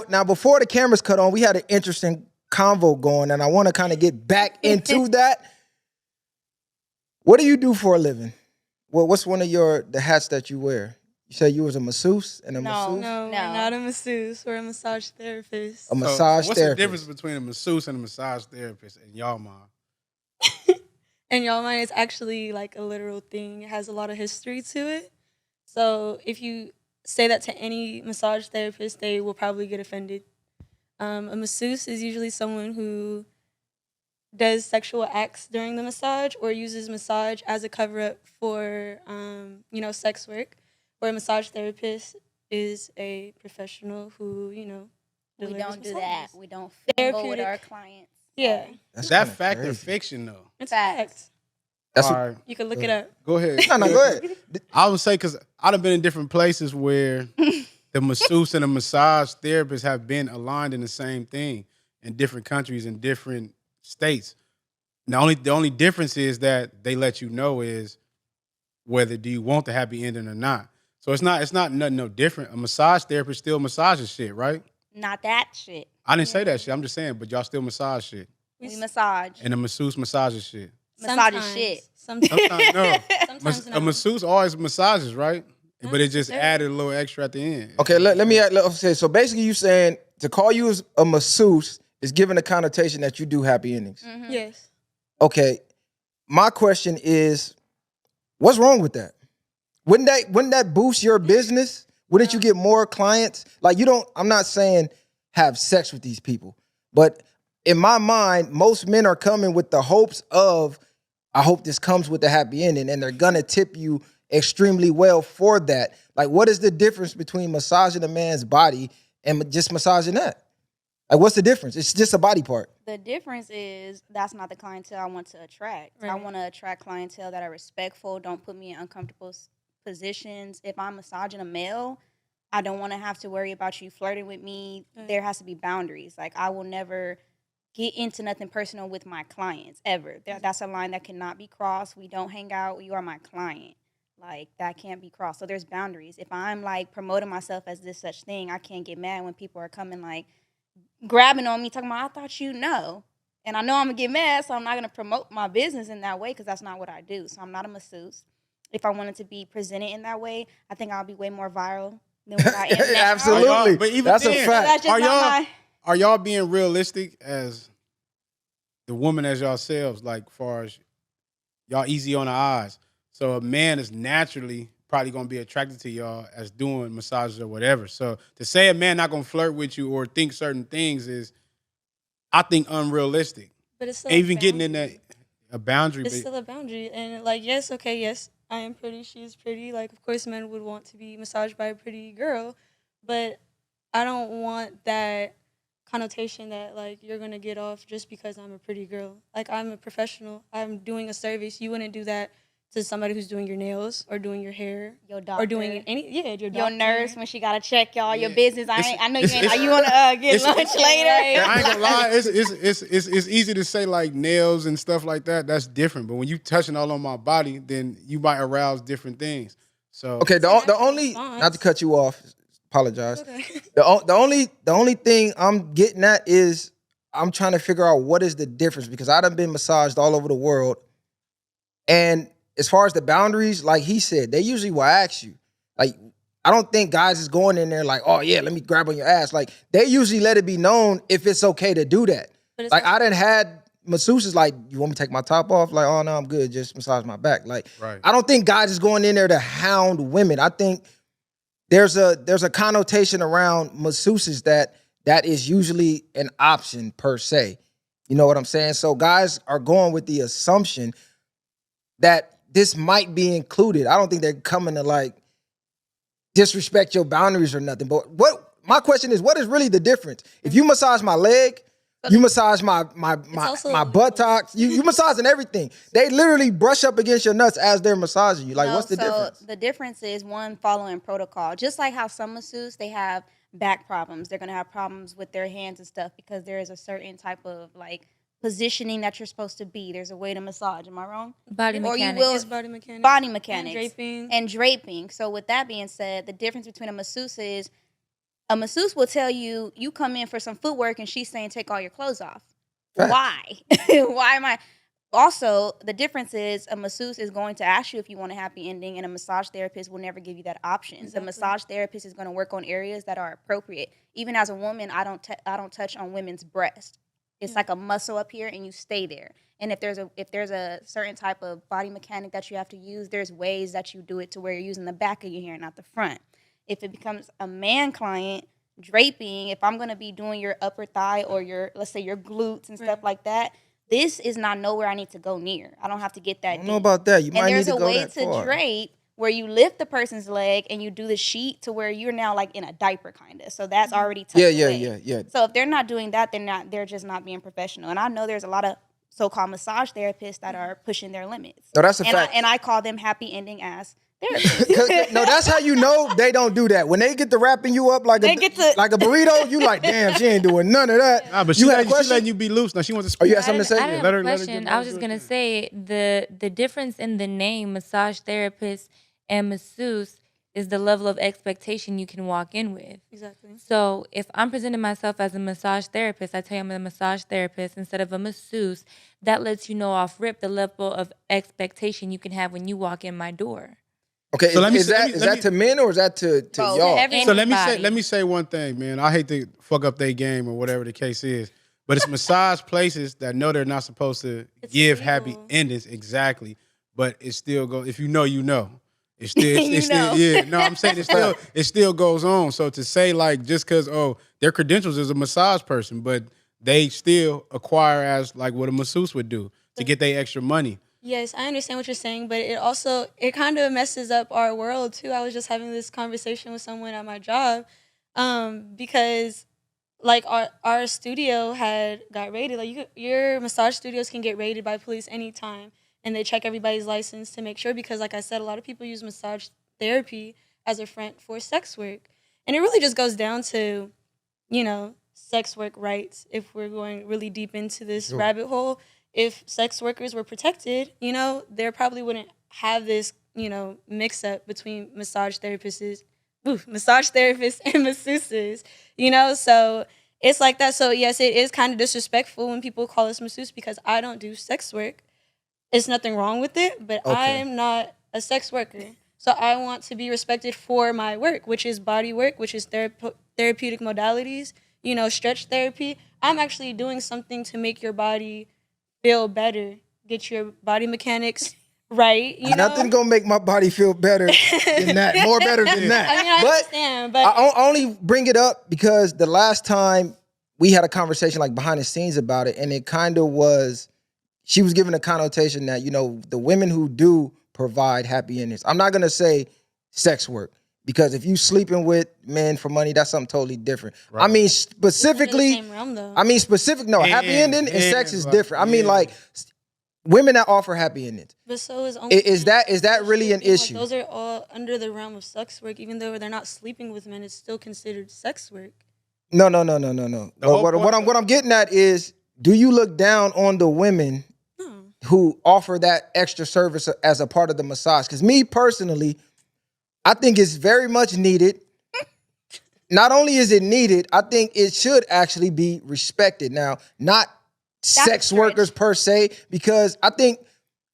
Now, before the cameras cut on, we had an interesting convo going, and I want to kind of get back into that. What do you do for a living? Well, what's one of the hats that you wear? You said you was a masseuse and a masseuse? No, we're not a masseuse. We're a massage therapist. A massage what's therapist. the difference between a masseuse and a massage therapist in y'all mind? In y'all mind, it's actually like a literal thing. It has a lot of history to it. So if you say that to any massage therapist, they will probably get offended. A masseuse is usually someone who does sexual acts during the massage or uses massage as a cover-up for, sex work. Where a massage therapist is a professional who, we don't do that. We don't therapeutic with our clients. Yeah. Is that fact or fiction, though? It's fact. That's All right. You can look it up. Go ahead. No, go ahead. I would say because I've been in different places where the masseuse and the massage therapist have been aligned in the same thing in different countries and different states. The only difference is that they let you know is whether do you want the happy ending or not. So it's not nothing no different. A massage therapist still massages shit, right? Not that shit. I didn't say that shit. I'm just saying, but y'all still massage shit. We massage. And a masseuse massages shit. Massages shit. Sometimes no. Sometimes A masseuse always massages, right? But it just added a little extra at the end. Okay, let me say. So basically, you saying to call you as a masseuse is giving a connotation that you do happy endings. Mm-hmm. Yes. Okay, my question is, what's wrong with that? Wouldn't that boost your business? Wouldn't you get more clients? Like I'm not saying have sex with these people, but in my mind, most men are coming with the hopes of, I hope this comes with a happy ending, and they're gonna tip you extremely well for that. Like, what is the difference between massaging a man's body and just massaging that? Like, what's the difference? It's just a body part. The difference is that's not the clientele I want to attract. Right. I want to attract clientele that are respectful, don't put me in uncomfortable positions. If I'm massaging a male, I don't want to have to worry about you flirting with me. Right. There has to be boundaries. Like, I will never get into nothing personal with my clients, ever. That's a line that cannot be crossed. We don't hang out. You are my client. Like, that can't be crossed. So there's boundaries. If I'm, like, promoting myself as this such thing, I can't get mad when people are coming, like, grabbing on me, talking about, I thought you know. And I know I'm going to get mad, so I'm not going to promote my business in that way because that's not what I do. So I'm not a masseuse. If I wanted to be presented in that way, I think I'll be way more viral than what I am now. Absolutely. But even That's then, a fact. That's just not Are y'all being realistic as the woman as yourselves, like far as y'all easy on the eyes? So a man is naturally probably gonna be attracted to y'all as doing massages or whatever. So to say a man not gonna flirt with you or think certain things is, I think, unrealistic. But it's still Even getting in that a boundary. It's still a boundary. And like, yes, I am pretty, she is pretty. Like, of course, men would want to be massaged by a pretty girl, but I don't want that connotation that, like, you're going to get off just because I'm a pretty girl. Like, I'm a professional. I'm doing a service. You wouldn't do that to somebody who's doing your nails or doing your hair. your doctor. Or doing your doctor. Your nurse when she got to check y'all, your Yeah. business. I know you ain't. You want to get it's- lunch later? I ain't gonna lie, it's easy to say like nails and stuff like that. That's different. But when you touching all on my body, then you might arouse different things. So Okay, the only, response. not to cut you off, apologize. Okay. The only thing I'm getting at is I'm trying to figure out what is the difference, because I done been massaged all over the world, and as far as the boundaries, like he said, they usually will ask you. Like, I don't think guys is going in there like, oh yeah, let me grab on your ass. Like, they usually let it be known if it's okay to do that. But it's Like, also- I done had masseuses like, you want me to take my top off? Like, oh no, I'm good, just massage my back. Like, Right. I don't think guys is going in there to hound women. I think there's a connotation around masseuses that is usually an option per se. You know what I'm saying? So guys are going with the assumption that this might be included. I don't think they're coming to like disrespect your boundaries or nothing. But my question is, what is really the difference? If you massage my leg, you massage my also- buttocks, you massaging everything. They literally brush up against your nuts as they're massaging you. Like, No, what's the difference? The difference is, one, following protocol. Just like how some masseuses, they have back problems. They're going to have problems with their hands and stuff because there is a certain type of like positioning that you're supposed to be. There's a way to massage. Am I wrong? Body Or you mechanics. will- It's body mechanics. Body mechanics. And draping. And draping. So with that being said, the difference between a masseuse is A masseuse will tell you, you come in for some footwork and she's saying, take all your clothes off. Facts. Why? Why am I? Also, the difference is a masseuse is going to ask you if you want a happy ending, and a massage therapist will never give you that option. Exactly. The massage therapist is going to work on areas that are appropriate. Even as a woman, I don't touch on women's breast. It's like a muscle up here, and you stay there. And if there's a certain type of body mechanic that you have to use, there's ways that you do it to where you're using the back of your hair, not the front. If it becomes a man client, draping, if I'm going to be doing your upper thigh or let's say your glutes and stuff like that, this is not nowhere I need to go near. I don't have to get that I don't know deep. about that. You might And need there's to a go way that to far. drape where you lift the person's leg and you do the sheet to where you're now like in a diaper kind of. So that's already tucked away. Yeah. So if they're not doing that, they're just not being professional. And I know there's a lot of so-called massage therapists that are pushing their limits. No, that's a fact. And I call them happy ending ass therapists. No, that's how you know they don't do that. When they get to wrapping you up like a burrito, you like, damn, she ain't doing none of that. Nah, but you she had a question? letting you be loose. Now she wants to Oh, speak. you had something to say? I didn't Let have a her question. get I was just gonna say the difference in the name massage therapist and masseuse is the level of expectation you can walk in with. Exactly. So if I'm presenting myself as a massage therapist, I tell you I'm a massage therapist instead of a masseuse. That lets you know off rip the level of expectation you can have when you walk in my door. Okay, So is that to men or is that to Both. y'all? So Anybody. let me say one thing, man. I hate to fuck up their game or whatever the case is, but it's massage places that know they're not supposed to give happy illegal. endings exactly, but it still goes. If you know, you know. It's still, You know. yeah. No, I'm saying it still goes on. So to say like just because their credentials is a massage person, but they still acquire as like what a masseuse would do to get their extra money. Yes, I understand what you're saying, but it kind of messes up our world too. I was just having this conversation with someone at my job, because like our studio got raided. Like your massage studios can get raided by police anytime, and they check everybody's license to make sure, because like I said, a lot of people use massage therapy as a front for sex work, and it really just goes down to, sex work rights. If we're going really deep into this rabbit hole, if sex workers were protected, there probably wouldn't have this, mix up between massage therapists and masseuses, so it's like that. So yes, it is kind of disrespectful when people call us masseuse, because I don't do sex work. It's nothing wrong with it, but Okay. I am not a sex worker. So I want to be respected for my work, which is body work, which is therapeutic modalities, stretch therapy. I'm actually doing something to make your body feel better, get your body mechanics right. Nothing gonna make my body feel better than that, more better than that. I mean, I understand, but I only bring it up because the last time we had a conversation like behind the scenes about it, and it kind of was, she was given a connotation that, the women who do provide happy endings. I'm not gonna say sex work, because if you sleeping with men for money, that's something totally different. Right. I mean, it's under specifically, the same realm, though. happy ending and sex is like, different. I mean, yeah. like women that offer happy endings. But so is only Is that really an issue? Those are all under the realm of sex work. Even though they're not sleeping with men, it's still considered sex work. No. whole What I'm getting at is, do you look down on the women No. who offer that extra service as a part of the massage? Because me personally, I think it's very much needed. Not only is it needed, I think it should actually be respected. Now, not sex stretch. workers per se, because I think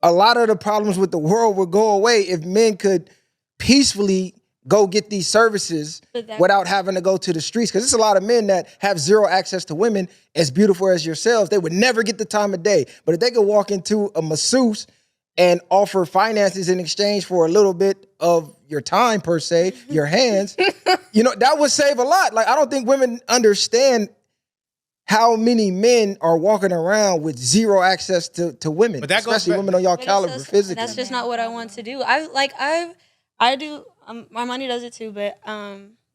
a lot of the problems with the world would go away if men could peacefully go get these services without having to go to the streets. Because there's a lot of men that have zero access to women as beautiful as yourselves. They would never get the time of day. But if they could walk into a masseuse and offer finances in exchange for a little bit of your time, per se, your hands, that would save a lot. Like, I don't think women understand how many men are walking around with zero access to women, But that goes especially back- women on y'all But caliber physically. That's just not what I want to do. I do. My money does it too. But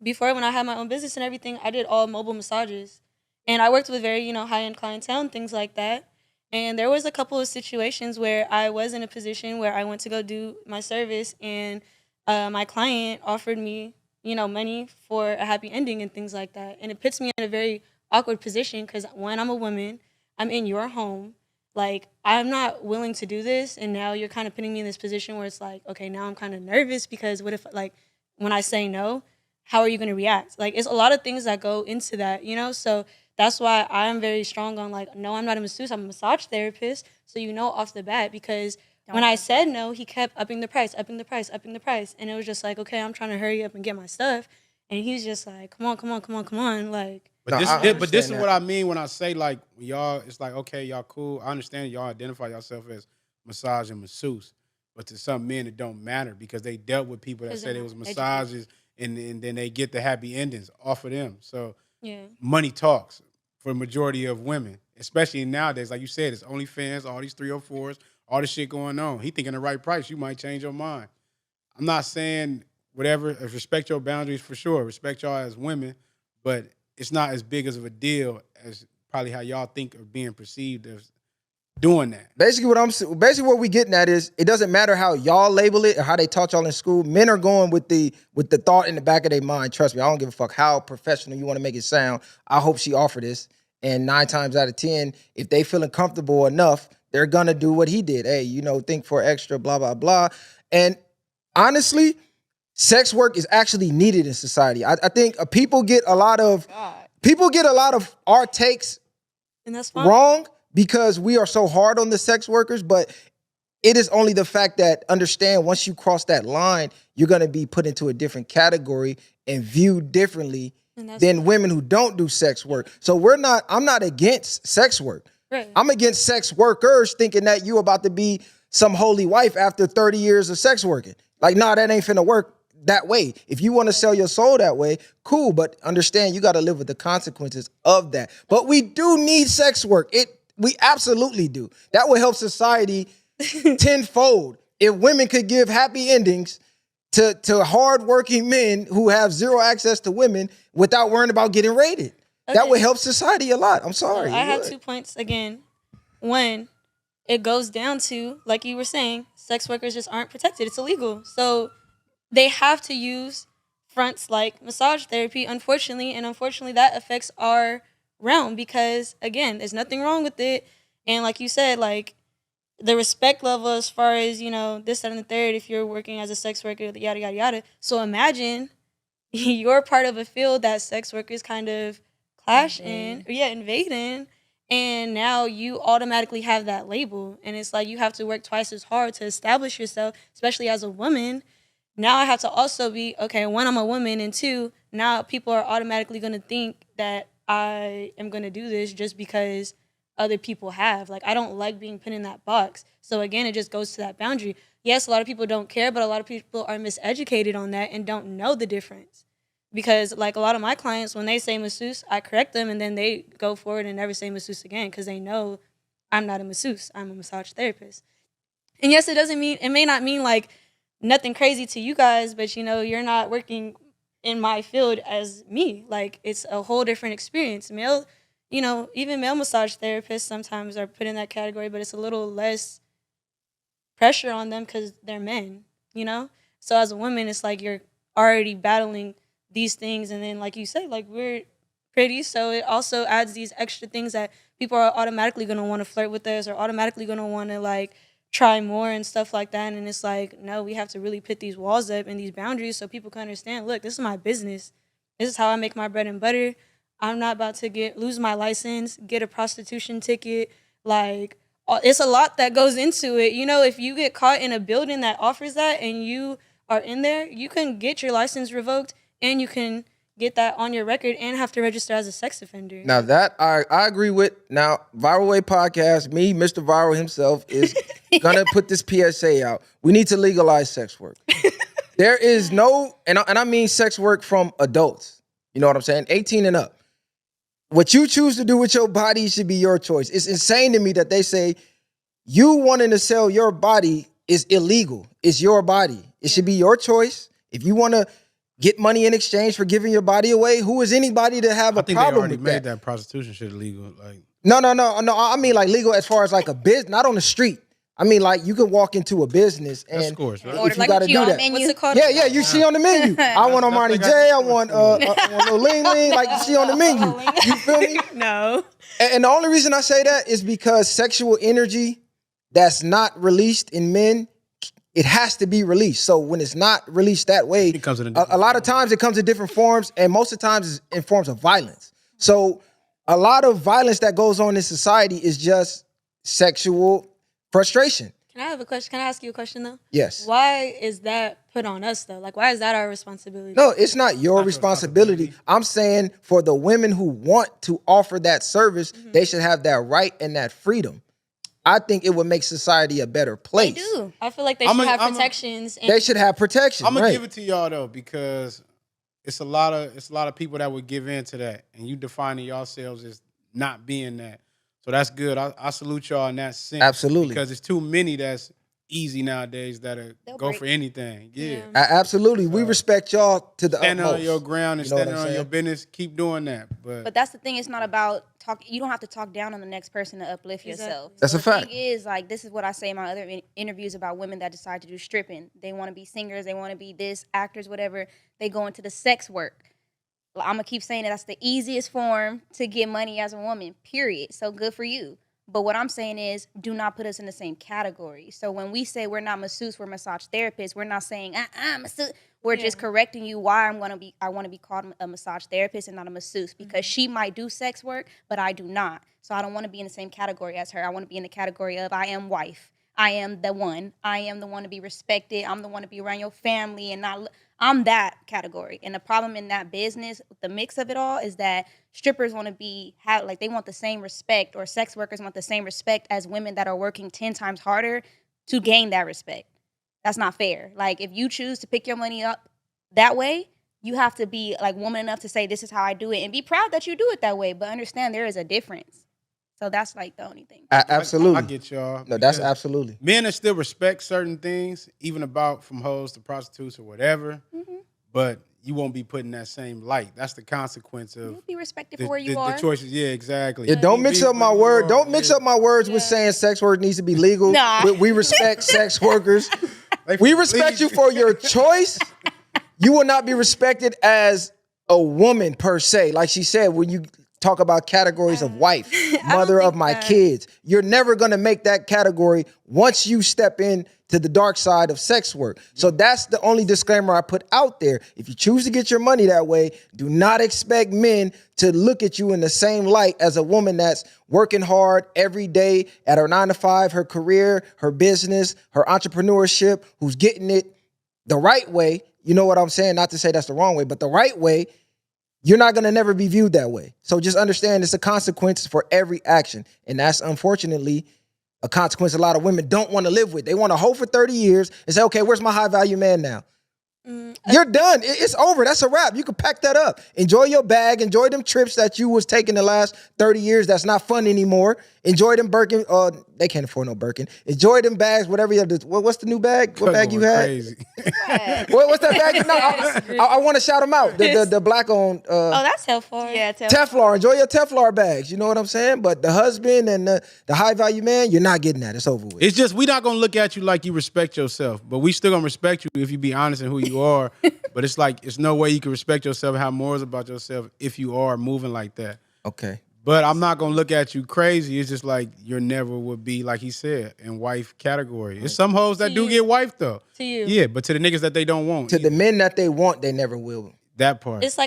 before, when I had my own business and everything, I did all mobile massages, and I worked with very high end clientele and things like that. And there was a couple of situations where I was in a position where I went to go do my service, and my client offered me money for a happy ending and things like that. And it puts me in a very awkward position, because when I'm a woman, I'm in your home. Like, I'm not willing to do this, and now you're kind of putting me in this position where it's like, okay, now I'm kind of nervous, because what if, like, when I say no, how are you going to react? Like, it's a lot of things that go into that, you know? So that's why I'm very strong on like, no, I'm not a masseuse, I'm a massage therapist. So you know off the bat, because when I said no, he kept upping the price, upping the price, upping the price. And it was just like, okay, I'm trying to hurry up and get my stuff. And he's just like, come on, come on, come on, come on. Like, But No, this, I but this is understand what I mean when I say like y'all. It's like okay, y'all cool. I understand y'all identify yourself as massage and masseuse, but to some men it don't matter because they dealt with people that 'Cause said they're it was not massages, and then they get the happy endings off of them. So yeah. money talks for the majority of women, especially nowadays. Like you said, it's OnlyFans, all these 304s, all this shit going on. He thinking the right price, you might change your mind. I'm not saying whatever. Respect your boundaries for sure. Respect y'all as women, but it's not as big as of a deal as probably how y'all think of being perceived as doing that. Basically, what we getting at is it doesn't matter how y'all label it or how they taught y'all in school. Men are going with the thought in the back of their mind. Trust me, I don't give a fuck how professional you want to make it sound. I hope she offer this, and 9 times out of 10, if they feeling comfortable enough, they're gonna do what he did. Hey, think for extra, blah blah blah. And honestly, sex work is actually needed in society. I think people get a lot of our takes And that's fine. wrong because we are so hard on the sex workers, but it is only the fact that understand once you cross that line, you're going to be put into a different category and viewed differently than women who don't do sex work. So I'm not against sex work. Right. I'm against sex workers thinking that you about to be some holy wife after 30 years of sex working. Like, nah, that ain't finna work that way. If you want to sell your soul that way, cool, but understand you got to live with the consequences of that. But we do need sex work. We absolutely do. That would help society tenfold. If women could give happy endings to hardworking men who have zero access to women without worrying about getting rated. That Okay. would help society a lot. I'm sorry. So I have 2 points again. One, it goes down to, like you were saying, sex workers just aren't protected. It's illegal. So they have to use fronts like massage therapy, unfortunately, and unfortunately that affects our realm because, again, there's nothing wrong with it. And like you said, like, the respect level as far as, this, that, and the third, if you're working as a sex worker, yada, yada, yada. So imagine you're part of a field that sex workers kind of clash invade in, and now you automatically have that label. And it's like you have to work twice as hard to establish yourself, especially as a woman. Now I have to also be, okay, 1, I'm a woman, and 2, now people are automatically going to think that I am going to do this just because other people have. Like, I don't like being put in that box. So again, it just goes to that boundary. Yes, a lot of people don't care, but a lot of people are miseducated on that and don't know the difference. Because like a lot of my clients, when they say masseuse, I correct them and then they go forward and never say masseuse again because they know I'm not a masseuse. I'm a massage therapist. And yes, it may not mean like nothing crazy to you guys, but you're not working in my field as me. Like, it's a whole different experience. Even male massage therapists sometimes are put in that category, but it's a little less pressure on them because they're men, So as a woman, it's like you're already battling these things. And then, like you said, like, we're pretty, so it also adds these extra things that people are automatically going to want to flirt with us or automatically going to want to, like, try more and stuff like that. And it's like, no, we have to really put these walls up and these boundaries so people can understand, look, this is my business. This is how I make my bread and butter. I'm not about to lose my license, get a prostitution ticket. Like, it's a lot that goes into it. If you get caught in a building that offers that and you are in there, you can get your license revoked and you can get that on your record and have to register as a sex offender. Now that I agree with. Now, Viral Way Podcast, me, Mr. Viral himself, is gonna put this PSA out. We need to legalize sex work. There is no, and I mean sex work from adults. You know what I'm saying? 18 and up. What you choose to do with your body should be your choice. It's insane to me that they say you wanting to sell your body is illegal. It's your body. It should be your choice. If you want to get money in exchange for giving your body away, who is anybody to have a problem with that? I think they already made that prostitution shit illegal. Like, No. I mean like legal as far as like a business, not on the street. I mean like you can walk into a business and that's course, right? if you got to do that. What's it called? Yeah, you see on the menu. I want Armani like J. I want little Ling Ling. Like you see on the menu. You feel me? No. And the only reason I say that is because sexual energy that's not released in men it has to be released. So when it's not released that way, It comes in a lot of times it comes in different forms, and most of the times it's in forms of violence. So a lot of violence that goes on in society is just sexual frustration. Can I have a question? Can I ask you a question though? Yes. Why is that put on us though? Like, why is that our responsibility? No, it's not your responsibility. I'm saying for the women who want to offer that service, they should have that right and that freedom. I think it would make society a better place. They do. I feel like they I'm should a- have I'm a- protections. And They should have protection. I'm gonna right. give it to y'all though, because it's a lot of people that would give in to that, and you defining yourselves as not being that. So that's good. I salute y'all in that sense. Absolutely. Because it's too many that's easy nowadays that They'll go break. for anything. Yeah. Absolutely. We respect y'all to the Standing utmost. on your ground and You know what standing I'm on your saying? business, keep doing that. But that's the thing. It's not about talk. You don't have to talk down on the next person to uplift yourself. That's a the fact. Thing is, like, this is what I say in my other interviews about women that decide to do stripping. They want to be singers. They want to be this, actors, whatever. They go into the sex work. I'm gonna keep saying that's the easiest form to get money as a woman. Period. So good for you. But what I'm saying is, do not put us in the same category. So when we say we're not masseuse, we're massage therapists. We're not saying masseuse. We're just correcting you why I want to be called a massage therapist and not a masseuse, because she might do sex work, but I do not. So I don't want to be in the same category as her. I want to be in the category of I am wife. I am the one. I am the one to be respected. I'm the one to be around your family and not. I'm that category. And the problem in that business, the mix of it all, is that strippers want to they want the same respect, or sex workers want the same respect as women that are working 10 times harder to gain that respect. That's not fair. Like, if you choose to pick your money up that way, you have to be like woman enough to say, this is how I do it, and be proud that you do it that way. But understand there is a difference. So that's like the only thing. Absolutely. I get y'all. No, that's because absolutely. men that still respect certain things, even about from hoes to prostitutes or whatever, but you won't be put in that same light. That's the consequence of You'll be respected for where you are. the choices. Yeah, exactly. Yeah, don't mix up my word. Don't mix up my words with saying sex work needs to be legal. Nah. We respect sex workers. We respect you for your choice. You will not be respected as a woman per se. Like she said, when you talk about categories of wife, mother of my kids, you're never going to make that category once you step in to the dark side of sex work. So that's the only disclaimer I put out there. If you choose to get your money that way, do not expect men to look at you in the same light as a woman that's working hard every day at her 9 to 5, her career, her business, her entrepreneurship, who's getting it the right way. You know what I'm saying? Not to say that's the wrong way, but the right way. You're not going to never be viewed that way. So just understand it's a consequence for every action. And that's unfortunately a consequence a lot of women don't want to live with. They want to hold for 30 years and say, okay, where's my high value man now? You're done. It's over. That's a wrap. You can pack that up. Enjoy your bag. Enjoy them trips that you was taking the last 30 years. That's not fun anymore. Enjoy them Birkin. They can't afford no Birkin. Enjoy them bags, whatever you have. What's the new bag? What bag you had? Crazy. What's that bag? No, I want to shout them out. The black on Oh, that's helpful. Yeah, Teflon. Enjoy your Teflon bags. You know what I'm saying? But the husband and the high value man, you're not getting that. It's over with. It's just we not gonna look at you like you respect yourself, but we still gonna respect you if you be honest in who you are. But it's like it's no way you can respect yourself and have morals about yourself if you are moving like that. Okay. But I'm not gonna look at you crazy. It's just like you never would be, like he said, in wife category. It's some hoes that To do you. get wife though. To you. Yeah, but to the niggas that they don't want. To the men that they want, they never will. that part. It's like